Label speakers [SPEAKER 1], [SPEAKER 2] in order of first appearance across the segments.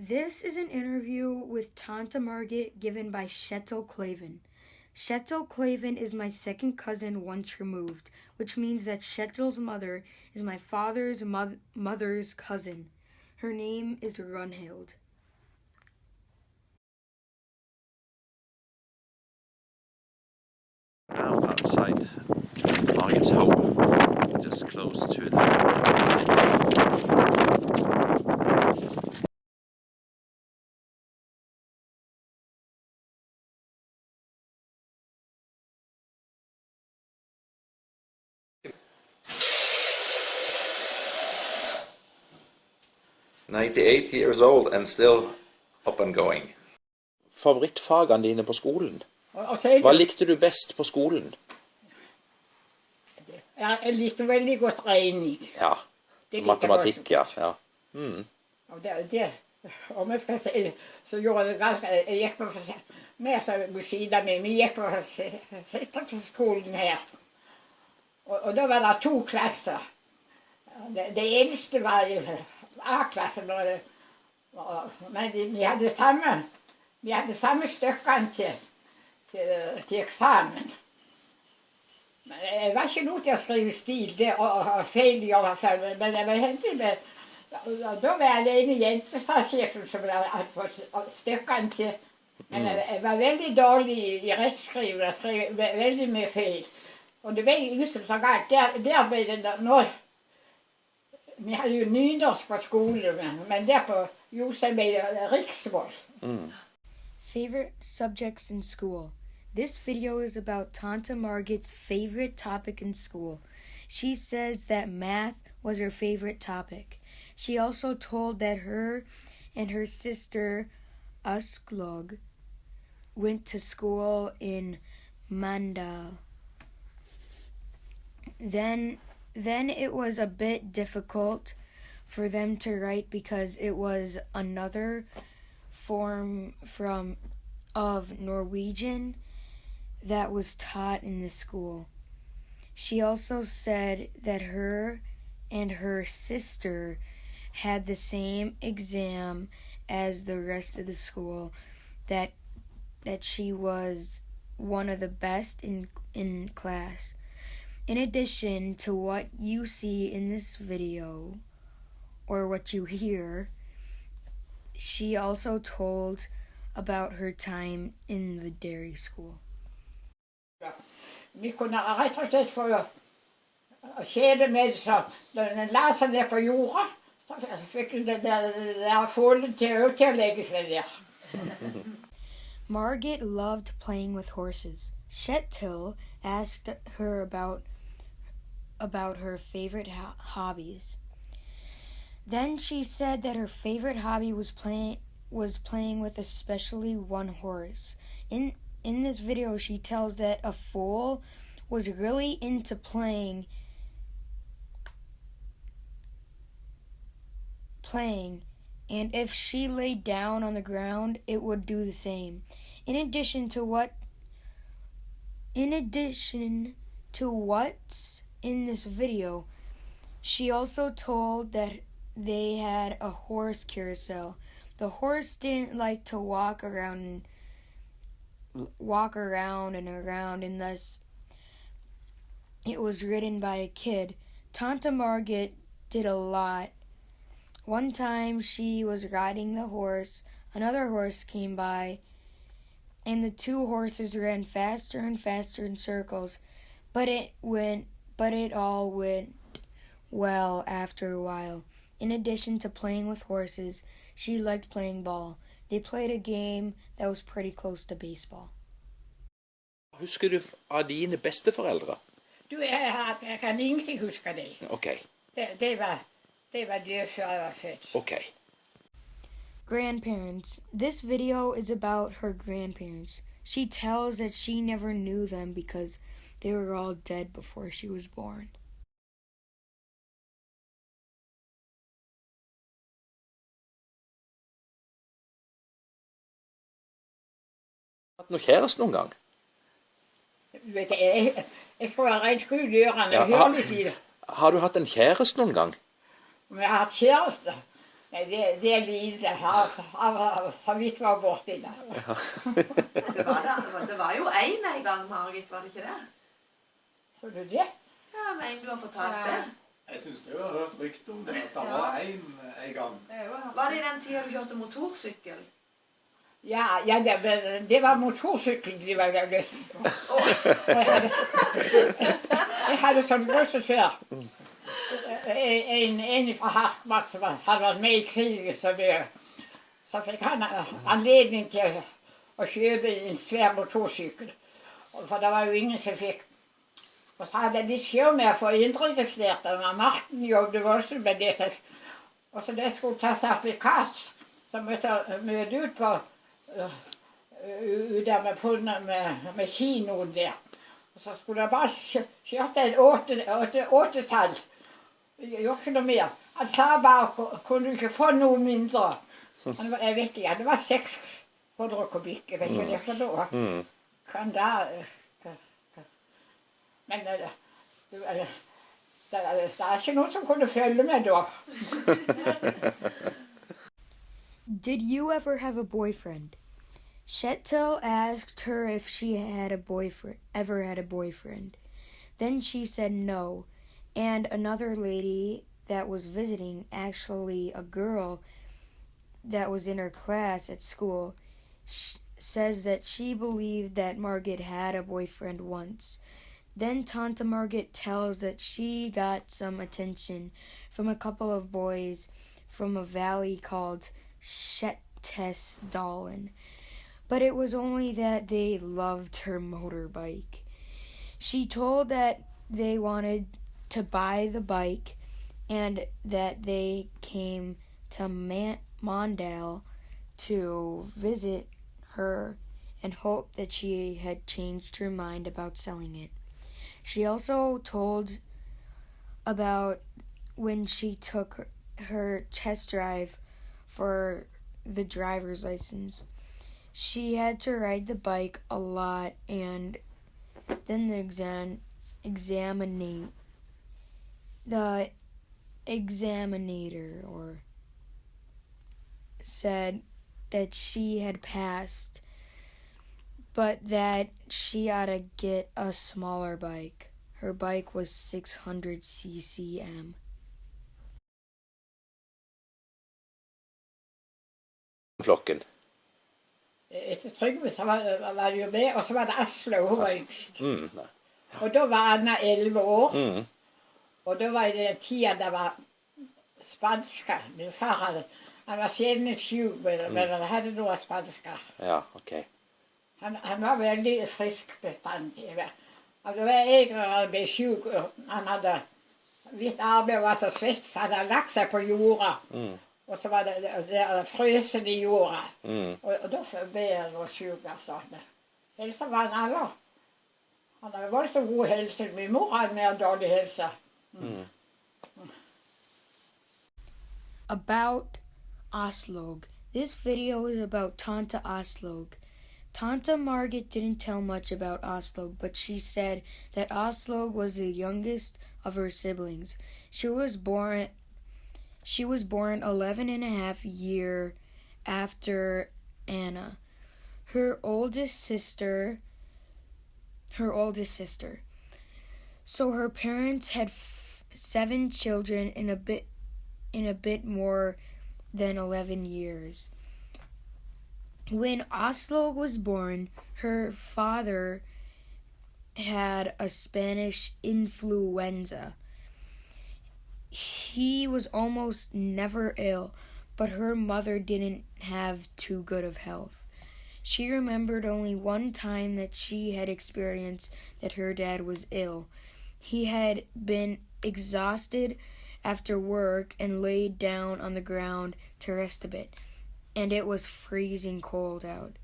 [SPEAKER 1] This is an interview with Tante Margit given by Kjetil Klaven. Kjetil Klaven is my second cousin once removed, which means that Kjetil's mother is my father's mother's cousin. Her name is Runhild.
[SPEAKER 2] Now outside Margit's home, just close to the 98 years old and still up and going.
[SPEAKER 3] Favorittfagene dine på skolen? Hva likte du best på skolen?
[SPEAKER 4] Jeg likte veldig godt regning.
[SPEAKER 3] Ja, matematikk, ja.
[SPEAKER 4] Om jeg skal si, så gjorde det ganske, jeg gikk på mer som siden min, vi gikk på skolen her. Og da var det 2 klasser. Det eldste var A-klasse, men vi hadde samme stykkene til eksamen. Men jeg var ikke noe til å skrive stil, det og feil i hvert fall, men jeg var heldig med, da var jeg alene jentestasjefen som hadde fått stykkene til, men jeg var veldig dårlig i rettskriving, jeg skrev veldig mye feil. Og det var jo som så galt, der ble det nå, vi hadde jo nynorsk på skolen, men der på Josef ble det riksmål.
[SPEAKER 1] Favorite subjects in school. This video is about Tante Margit's favorite topic in school. She says that math was her favorite topic. She also told that her and her sister Asklog went to school in Mandal. Then it was a bit difficult for them to write because it was another form of Norwegian that was taught in the school. She also said that her and her sister had the same exam as the rest of the school, that she was one of the best in class. In addition to what you see in this video, or what you hear, she also told about her time in the dairy school.
[SPEAKER 4] Vi kunne rett og slett få kjede med det, så når den la seg ned på jorda, så fikk den der fålen til å legge seg der.
[SPEAKER 1] Margit loved playing with horses. Kjetil asked her about her favorite hobbies. Then she said that her favorite hobby was playing with especially one horse. In this video, she tells that a foal was really into playing, and if she laid down on the ground, it would do the same. In addition to what's in this video, she also told that they had a horse carousel. The horse didn't like to walk around and around, and thus it was ridden by a kid. Tante Margit did a lot. One time she was riding the horse, another horse came by, and the 2 horses ran faster and faster in circles, but it all went well after a while. In addition to playing with horses, she liked playing ball. They played a game that was pretty close to baseball.
[SPEAKER 3] Husker du av dine besteforeldre?
[SPEAKER 4] Jeg kan ingenting huske det.
[SPEAKER 3] Okay.
[SPEAKER 4] Det var det før jeg var født.
[SPEAKER 3] Okay.
[SPEAKER 1] Grandparents. This video is about her grandparents. She tells that she never knew them because they were all dead before she was born.
[SPEAKER 3] Har du hatt noen kjæreste noen gang?
[SPEAKER 4] Vet jeg skal være rent skru dørene, høre litt i det.
[SPEAKER 3] Har du hatt en kjæreste noen gang?
[SPEAKER 4] Om jeg har hatt kjæreste? Nei, det er lite. Så vidt var borti det.
[SPEAKER 5] Det var jo en gang, Margit, var det ikke det?
[SPEAKER 4] Så du det?
[SPEAKER 5] Ja, men du har fortalt det.
[SPEAKER 6] Jeg synes jeg har hørt rykte om det, at det var en gang.
[SPEAKER 5] Var det i den tiden du kjørte motorsykkel?
[SPEAKER 4] Ja, det var motorsykkelen de var lysten på. Jeg hadde sånn bussesjåfør. En fra Hartmark som hadde vært med i krigen, så fikk han anledning til å kjøpe en svær motorsykkel. For det var jo ingen som fikk. Og så hadde de sjø med å få innregistrert den, og Marten jobbet også med det. Og så det skulle ta sertifikat, så måtte jeg møte ut på med kinoen der. Og så skulle jeg bare kjørte et åttetall. Jeg gjorde ikke noe mer. Han sa bare, kunne du ikke få noe mindre? Jeg vet ikke, det var 600 kubikk, jeg vet ikke det for noe. Kan da... Men det er ikke noen som kunne følge med da.
[SPEAKER 1] Did you ever have a boyfriend? Kjetil asked her if she had ever had a boyfriend. Then she said no. And another lady that was visiting, actually a girl that was in her class at school, says that she believed that Margit had a boyfriend once. Then Tante Margit tells that she got some attention from a couple of boys from a valley called Kjetilsdalen, but it was only that they loved her motorbike. She told that they wanted to buy the bike and that they came to Mondale to visit her and hoped that she had changed her mind about selling it. She also told about when she took her test drive for the driver's license. She had to ride the bike a lot, and then the examinator said that she had passed, but that she ought to get a smaller bike. Her bike was 600 ccm.
[SPEAKER 3] Flokken.
[SPEAKER 4] Etter Trygve så var det jo med, og så var det Aslo, hun var yngst. Og da var Anna 11 år, og da var det den tiden der var spanska. Min far han var sjelden syk, men han hadde noe spanska.
[SPEAKER 3] Ja, ok.
[SPEAKER 4] Han var veldig frisk bestandig. Det var egentlig han ble syk, han hadde vidt arbeid var så svett, så hadde han lagt seg på jorda. Og så var det frøsen i jorda. Og da ble han noe syk, altså. Helse var han alle. Han hadde vært så god helse. Min mor hadde mer dårlig helse.
[SPEAKER 1] About Aslog. This video is about Tante Aslog. Tante Margit didn't tell much about Aslog, but she said that Aslog was the youngest of her siblings. She was born 11 and a half years after Anna, her oldest sister. So her parents had 7 children in a bit more than 11 years. When Aslog was born, her father had a Spanish influenza. He was almost never ill, but her mother didn't have too good of health. She remembered only one time that she had experienced that her dad was ill. He had been exhausted after work and laid down on the ground to rest a bit, and it was freezing cold out.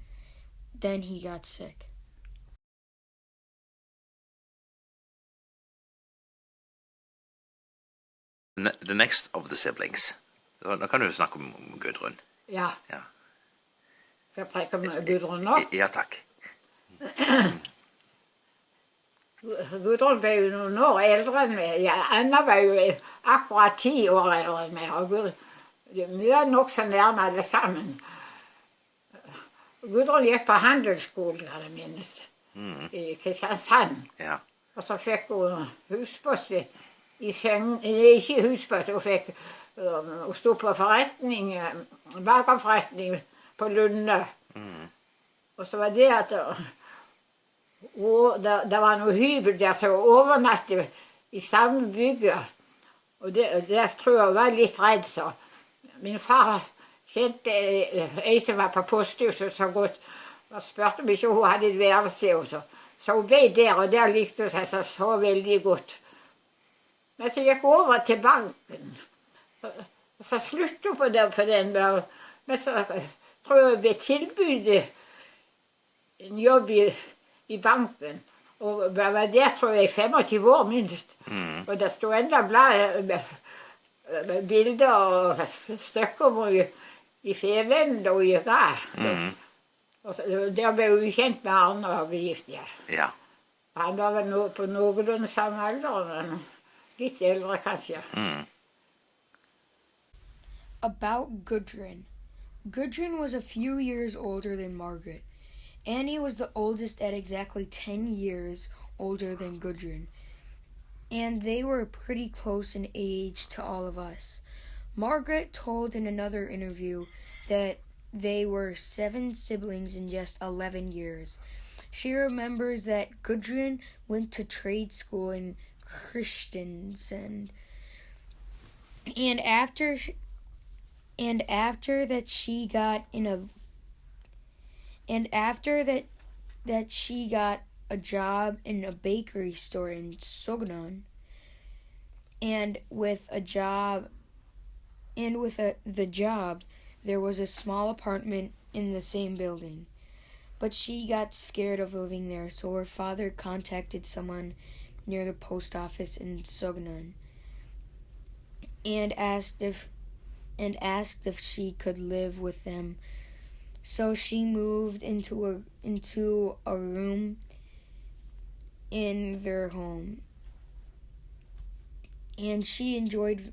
[SPEAKER 1] Then he got sick.
[SPEAKER 3] The next of the siblings. Nå kan du snakke om Gudrun.
[SPEAKER 4] Ja. Skal jeg preke om Gudrun nå?
[SPEAKER 3] Ja, takk.
[SPEAKER 4] Gudrun var jo noen år eldre enn meg. Anna var jo akkurat 10 år eldre enn meg. Vi er nok så nærme alle sammen. Gudrun gikk på handelsskolen, kan jeg minnes, i Kristiansand.
[SPEAKER 3] Ja.
[SPEAKER 4] Og så fikk hun huspost i Søgn, ikke huspost, hun sto på forretning, bakerforretning på Lunde. Og så var det at det var noe hybel der som overnattet i samme bygget. Og der tror jeg var litt redd, så. Min far kjente ei som var på posthuset så godt, og spurte om ikke hun hadde et værelse også. Så hun ble der, og der likte hun seg så veldig godt. Men så gikk hun over til banken. Så sluttet hun på den, men så tror jeg ble tilbudt en jobb i banken. Og var der, tror jeg, 25 år minst. Og der stod enda blad med bilder og stykker i Fevennen og i Rad. Og der ble hun kjent med Arne og ble gift, ja.
[SPEAKER 3] Ja.
[SPEAKER 4] Han var vel på noenlunde samme alder, men litt eldre kanskje.
[SPEAKER 1] About Gudrun. Gudrun was a few years older than Margaret. Annie was the oldest at exactly 10 years older than Gudrun, and they were pretty close in age to all of us. Margaret told in another interview that they were 7 siblings in just 11 years. She remembers that Gudrun went to trade school in Kristiansand, and after that she got a job in a bakery store in Sogndal, and with the job there was a small apartment in the same building. But she got scared of living there, so her father contacted someone near the post office in Sogndal and asked if she could live with them. So she moved into a room in their home, and she enjoyed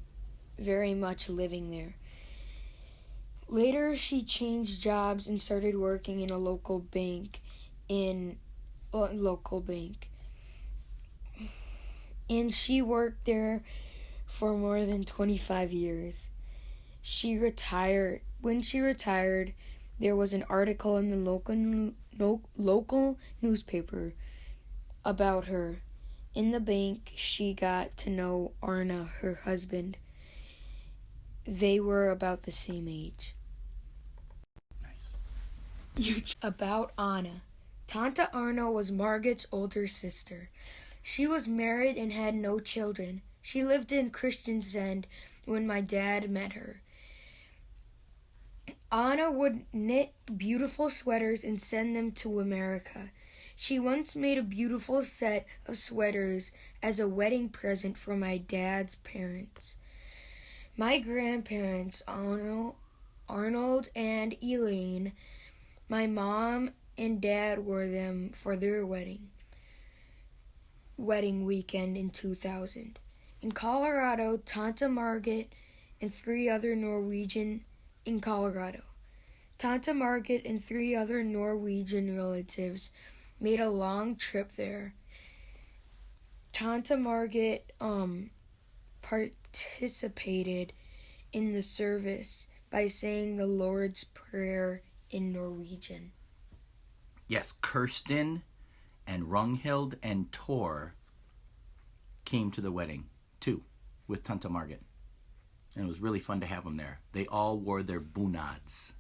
[SPEAKER 1] very much living there. Later, she changed jobs and started working in a local bank. And she worked there for more than 25 years. When she retired, there was an article in the local newspaper about her. In the bank, she got to know Arna, her husband. They were about the same age. Nice. About Anna. Tante Arna was Margit's older sister. She was married and had no children. She lived in Kristiansand when my dad met her. Anna would knit beautiful sweaters and send them to America. She once made a beautiful set of sweaters as a wedding present for my dad's parents. My grandparents, Arnold and Elaine, my mom and dad wore them for their wedding weekend in 2000. In Colorado, Tante Margit and 3 other Norwegian Tante Margit and 3 other Norwegian relatives made a long trip there. Tante Margit participated in the service by saying the Lord's Prayer in Norwegian.
[SPEAKER 7] Yes, Kirsten and Runghild and Tor came to the wedding too with Tante Margit. And it was really fun to have them there. They all wore their bunads.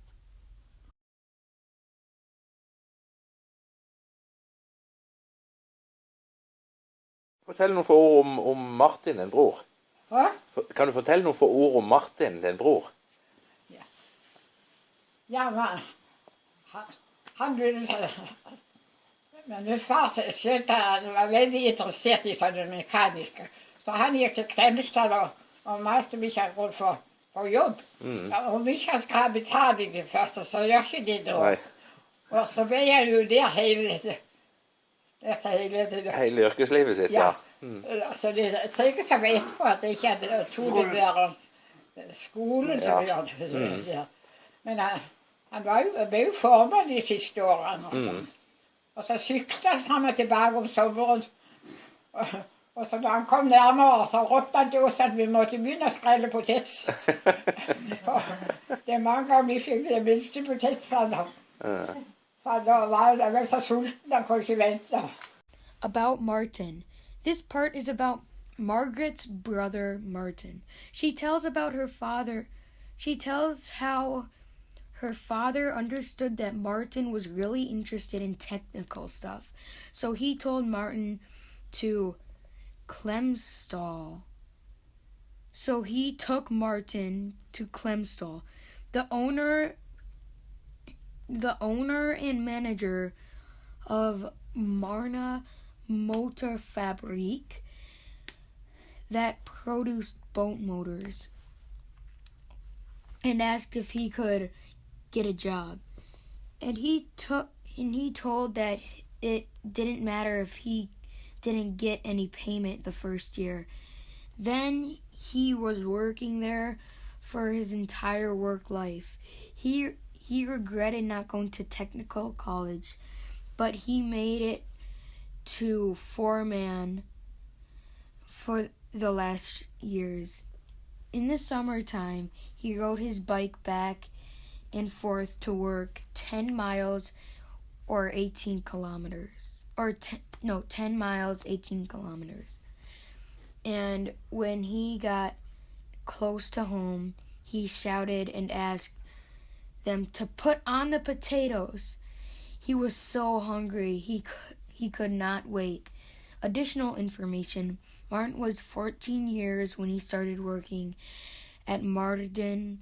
[SPEAKER 3] Fortell noen få ord om Martin, din bror.
[SPEAKER 4] Hva?
[SPEAKER 3] Kan du fortelle noen få ord om Martin, din bror?
[SPEAKER 4] Ja, men han ville. Men min far skjønte han var veldig interessert i sånne mekaniske. Så han gikk til Klemstad og maste meg rundt for jobb. Om ikke han skal ha betaling det første, så gjør ikke det da. Og så ble jeg jo der hele
[SPEAKER 3] yrkeslivet sitt, ja.
[SPEAKER 4] Så det trenger seg etterpå at jeg ikke tog det der skolen
[SPEAKER 3] Ja.
[SPEAKER 4] som gjør det. Ja. Men han ble jo formet de siste årene. Altså. Og så syklet han frem og tilbake om sommeren. Og så da han kom nærmere, så ropte han til oss at vi måtte begynne å skrelle potets. Det er mange ganger vi fikk de minste potetsene. Så da var jeg vel så sulten, han kunne ikke vente.
[SPEAKER 1] About Martin. This part is about Margaret's brother Martin. She tells about her father. She tells how her father understood that Martin was really interested in technical stuff. So he told Martin to Klemstall. So he took Martin to Klemstall. The owner and manager of Marna Motorfabrik that produced boat motors, and asked if he could get a job. And he told that it didn't matter if he didn't get any payment the first year. Then he was working there for his entire work life. He regretted not going to technical college, but he made it to foreman for the last years. In the summertime, he rode his bike back and forth to work 10 miles or 18 kilometers. 10 miles, 18 kilometers. And when he got close to home, he shouted and asked them to put on the potatoes. He was so hungry, he could not wait. Additional information: Martin was 14 years when he started working at Marna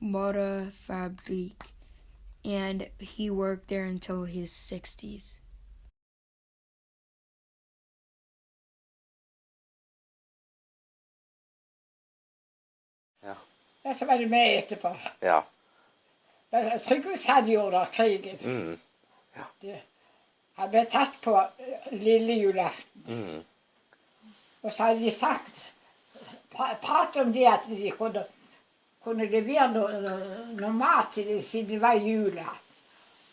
[SPEAKER 1] Motorfabrik, and he worked there until his 60s.
[SPEAKER 3] Ja.
[SPEAKER 4] Ja, så var det med etterpå.
[SPEAKER 3] Ja.
[SPEAKER 4] Trygve satt jo under krigen. Ja. Han ble tatt på lille julaften. Og så hadde de sagt, prat om det at de kunne levere noe mat til det siden det var jula.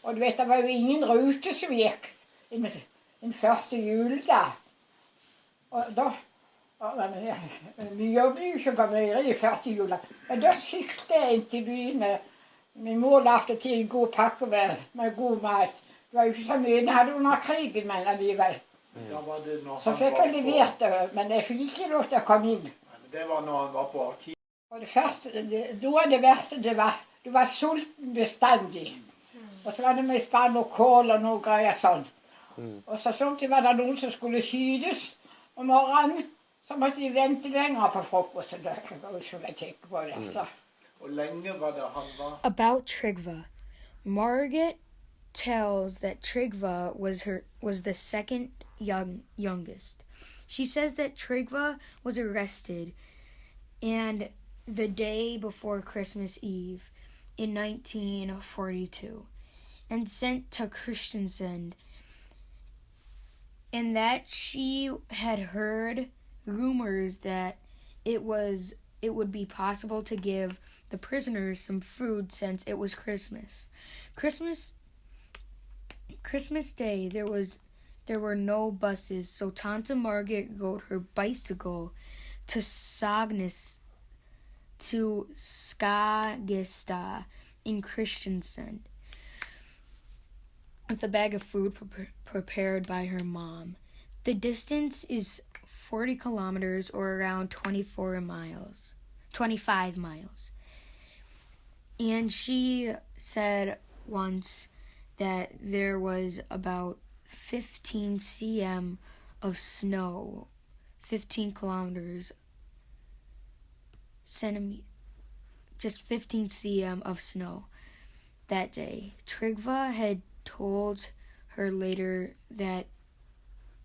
[SPEAKER 4] Og du vet, det var jo ingen rute som gikk den første juledag. Og da, vi jobbet jo ikke på meieri første jula, men da syklet jeg inn til byen med min mor lagde til en god pakke med god mat. Det var jo ikke så mye den hadde under krigen, men alligevel. Så fikk jeg levert det, men jeg fikk ikke lov til å komme inn.
[SPEAKER 6] Det var når han var på arkiv.
[SPEAKER 4] Og det første, noe av det verste, det var, du var sulten bestandig. Og så var det med spann og kål og noe greier sånn. Og så samtidig var det noen som skulle skydes om morgenen, så måtte de vente lenger på frokosten. Det var jo som jeg tenker på det. Så.
[SPEAKER 6] Og lenge var det han var?
[SPEAKER 1] About Trygve. Margit tells that Trygve was the second youngest. She says that Trygve was arrested and the day before Christmas Eve in 1942 and sent to Kristiansand, and that she had heard rumors that it would be possible to give the prisoners some food since it was Christmas. Christmas Day, there were no buses, so Tante Margit rode her bicycle to Sagnes to Skagestad in Kristiansand with a bag of food prepared by her mom. The distance is 40 kilometers or around 25 miles. And she said once that there was about 15 cm of snow, 15 kilometers, just 15 cm of snow that day. Trygve had told her later that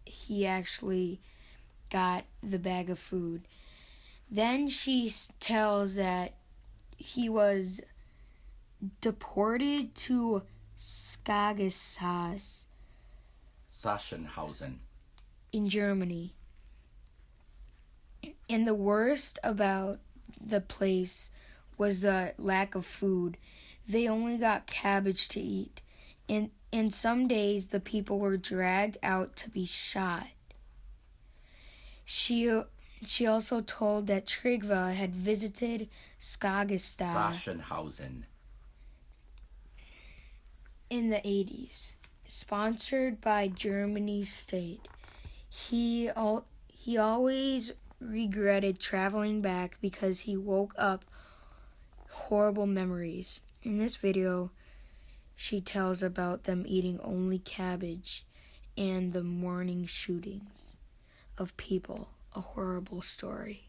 [SPEAKER 1] he actually got the bag of food. Then she tells that he was deported to
[SPEAKER 7] Sachsenhausen
[SPEAKER 1] in Germany. And the worst about the place was the lack of food. They only got cabbage to eat. And some days the people were dragged out to be shot. She also told that Trygve had visited Skagestad
[SPEAKER 7] Sachsenhausen.
[SPEAKER 1] in the 80s, sponsored by Germany's state. He always regretted traveling back because he woke up horrible memories. In this video, she tells about them eating only cabbage and the morning shootings of people. A horrible story.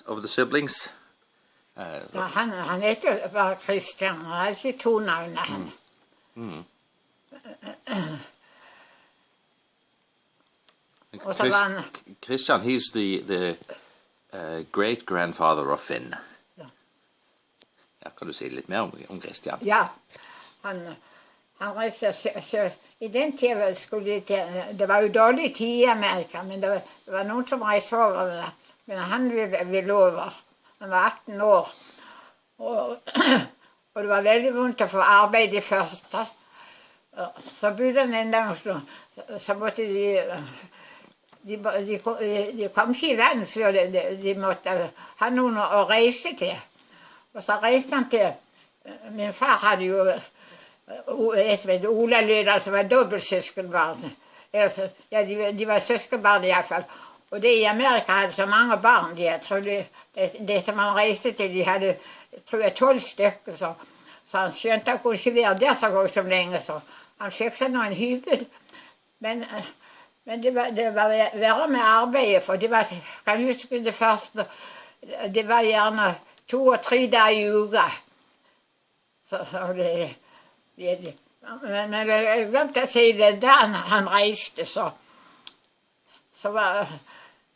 [SPEAKER 3] Of the siblings?
[SPEAKER 4] Ja, han heter bare Christian. Han har ikke to navn, han. Og så var han
[SPEAKER 3] Christian, he's the great grandfather of Finn. Ja, kan du si litt mer om Christian?
[SPEAKER 4] Ja, han reiste i den tiden skulle de til. Det var jo dårlig tid i Amerika, men det var noen som reiste over. Men han ville over. Han var 18 år. Og det var veldig vondt å få arbeid det første. Så bodde han en dag, så måtte de kom ikke i land før de måtte ha noen å reise til. Og så reiste han til, min far hadde jo et som heter Ola Lødal, som var dobbeltsøskenbarn. Ja, de var søskenbarn i hvert fall. Og det i Amerika hadde så mange barn. Jeg tror det som han reiste til, de hadde, tror jeg, 12 stykker. Så han skjønte han kunne ikke være der så godt som lenge. Så han fikk seg nå en hybel. Men det var verre med arbeidet, for det var, kan jeg huske det første, det var gjerne 2 og 3 dager i uka. Men jeg glemte å si det, da han reiste, så var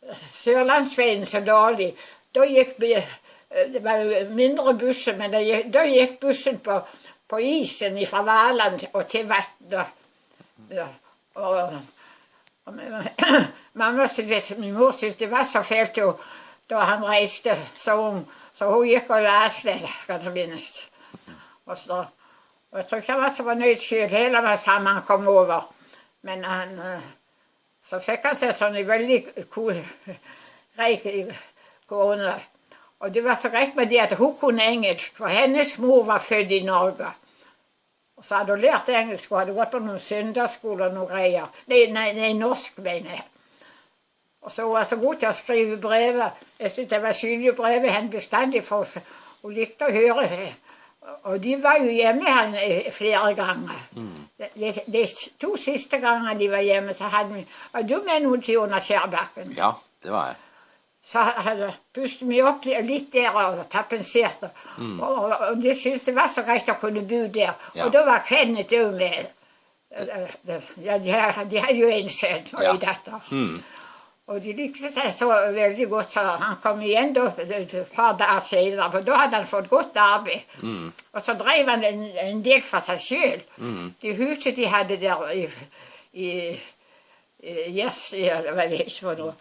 [SPEAKER 4] Sørlandsveien så dårlig. Da gikk det var jo mindre busser, men da gikk bussen på isen fra Valand og til Vatnet. Og mamma syntes, min mor syntes det var så fælt da han reiste så ung, så hun gikk og la seg, kan jeg minnes. Og jeg tror ikke han var så fornøyd selv, hele var sammen han kom over. Men så fikk han seg sånn en veldig grei kone. Og det var så greit med det at hun kunne engelsk, for hennes mor var født i Norge. Og så hadde hun lært engelsk og hadde gått på noen søndagsskoler og noen greier. Nei, norsk, mener jeg. Og så var hun så god til å skrive brevet. Jeg syntes det var skyldig brevet henne bestandig, for hun likte å høre det. Og de var jo hjemme her flere ganger. De 2 siste ganger de var hjemme, så hadde vi... Og du med noen til under Skjærbakken?
[SPEAKER 3] Ja, det var jeg.
[SPEAKER 4] Så pustet vi opp litt der og tapenserte. Og de syntes det var så greit å kunne bo der. Ja. Og da var Kenneth jo med. Ja, de hadde jo en sønn og en datter. Og de likte seg så veldig godt, så han kom igjen da, et par dager senere, for da hadde han fått godt arbeid. Og så drev han en del for seg selv. Det huset de hadde der i Jersey, eller hva det ikke var noe.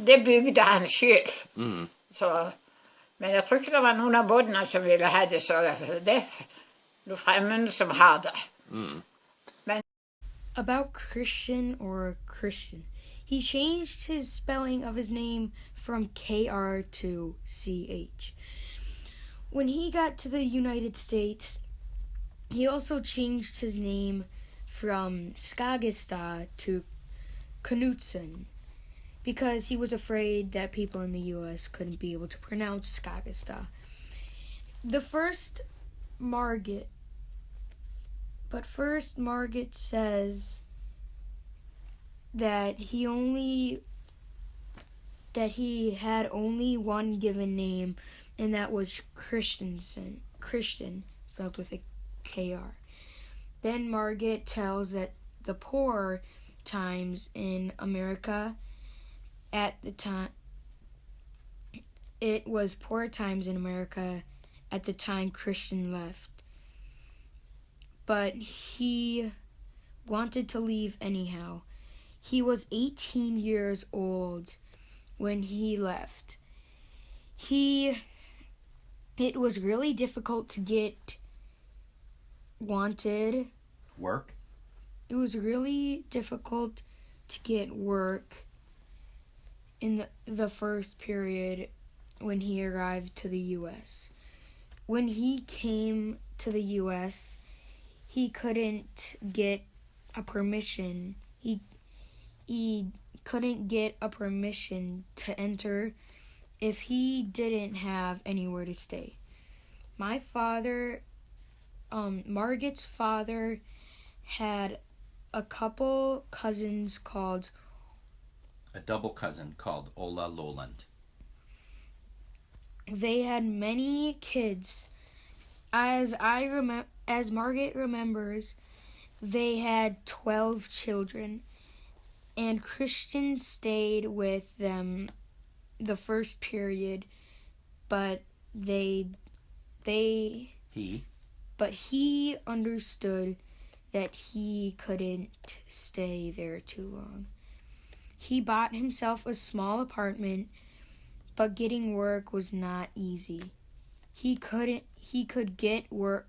[SPEAKER 4] Det bygde han selv. Men jeg tror ikke det var noen av båtene som ville ha det, så det er noen fremmede som har det.
[SPEAKER 1] About Christian or Christian. He changed his spelling of his name from KR to CH. When he got to the United States, he also changed his name from Skagestad to Knutsen because he was afraid that people in the U.S. couldn't be able to pronounce Skagestad. First Margit says that he had only one given name, and that was Christian, spelled with a KR. Then Margit tells that the poor times in America at the time, it was poor times in America at the time Christian left. But he wanted to leave anyhow. He was 18 years old when he left. It was really difficult to get
[SPEAKER 7] Work?
[SPEAKER 1] It was really difficult to get work in the first period when he arrived to the U.S. When he came to the U.S., he couldn't get a permission. He couldn't get a permission to enter if he didn't have anywhere to stay. My father, Margit's father, had a couple cousins called...
[SPEAKER 7] A double cousin called Ola Lowland.
[SPEAKER 1] They had many kids. As Margit remembers, they had 12 children, and Christian stayed with them the first period, but he understood that he couldn't stay there too long. He bought himself a small apartment, but getting work was not easy. He could get work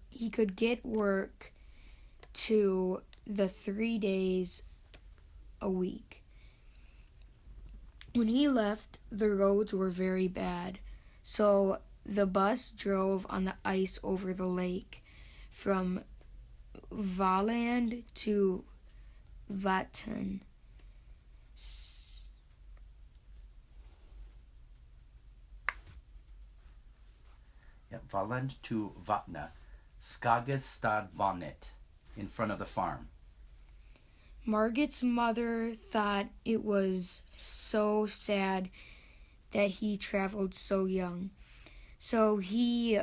[SPEAKER 1] to the 3 days a week. When he left, the roads were very bad, so the bus drove on the ice over the lake from Valand to Vatten.
[SPEAKER 7] Valand to Vatna, Skagestad Vanet, in front of the farm.
[SPEAKER 1] Margit's mother thought it was so sad that he traveled so young. So she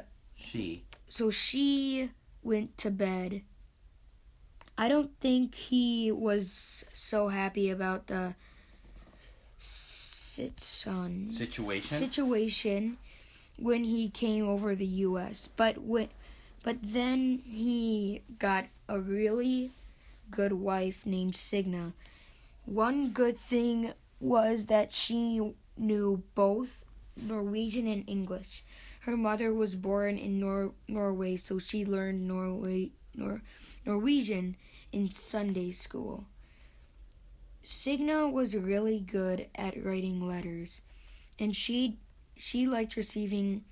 [SPEAKER 1] went to bed. I don't think he was so happy about the situation when he came over the U.S. But then he got a really good wife named Signa. One good thing was that she knew both Norwegian and English. Her mother was born in Norway, so she learned Norwegian in Sunday school. Signa was really good at writing letters, and she liked receiving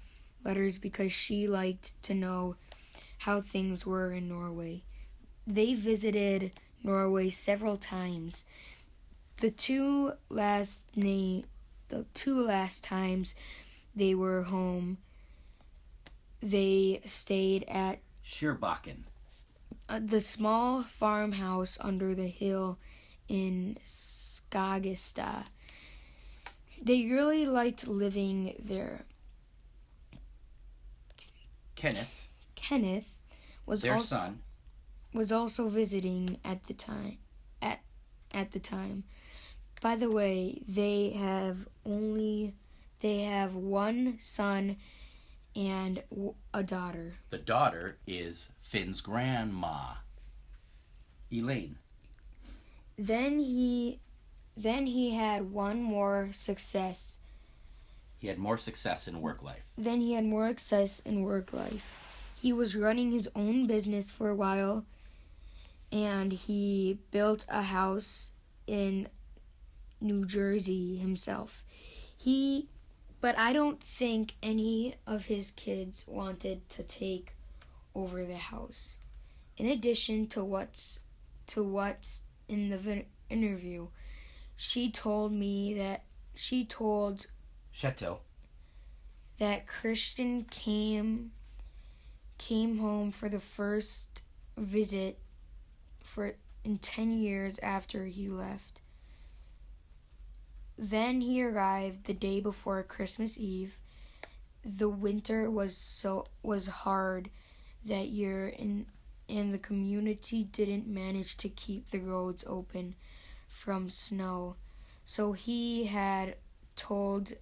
[SPEAKER 1] letters because she liked to know how things were in Norway. They visited Norway several times. The two last times they were home, they stayed at
[SPEAKER 7] Sheerbakken,
[SPEAKER 1] the small farmhouse under the hill in Skagestad. They really liked living there. Kenneth was
[SPEAKER 7] their son,
[SPEAKER 1] was also visiting at the time. At the time. By the way, they have one son and a daughter.
[SPEAKER 7] The daughter is Finn's grandma, Elaine.
[SPEAKER 1] Then he had one more success.
[SPEAKER 7] He had more success in work life.
[SPEAKER 1] He was running his own business for a while, and he built a house in New Jersey himself. But I don't think any of his kids wanted to take over the house. In addition to what's in the interview, she told
[SPEAKER 7] Kjetil
[SPEAKER 1] that Christian came home for the first visit in 10 years after he left. Then he arrived the day before Christmas Eve. The winter was hard that year, and the community didn't manage to keep the roads open from snow. So he had told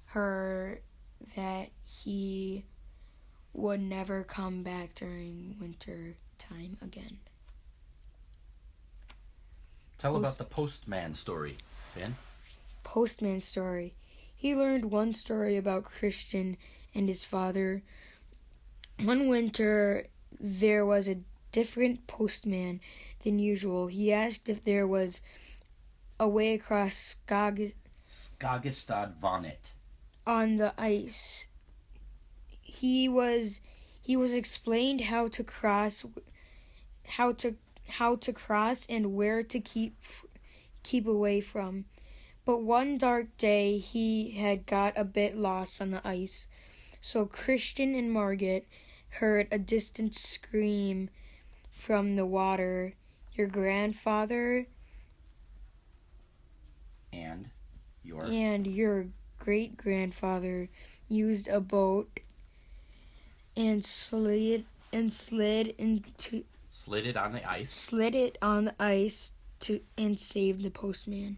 [SPEAKER 1] her that he would never come back during winter time again.
[SPEAKER 7] Tell about the postman story, Ben.
[SPEAKER 1] Postman story. He learned one story about Christian and his father. One winter, there was a different postman than usual. He asked if there was a way across
[SPEAKER 7] Skagestad Vonnet.
[SPEAKER 1] on the ice. He was explained how to cross and where to keep away from. But one dark day he had got a bit lost on the ice. So Christian and Margit heard a distant scream from the water. Your grandfather
[SPEAKER 7] And
[SPEAKER 1] your great-grandfather used a boat and slid
[SPEAKER 7] slid it on the ice.
[SPEAKER 1] it on the ice and saved the postman.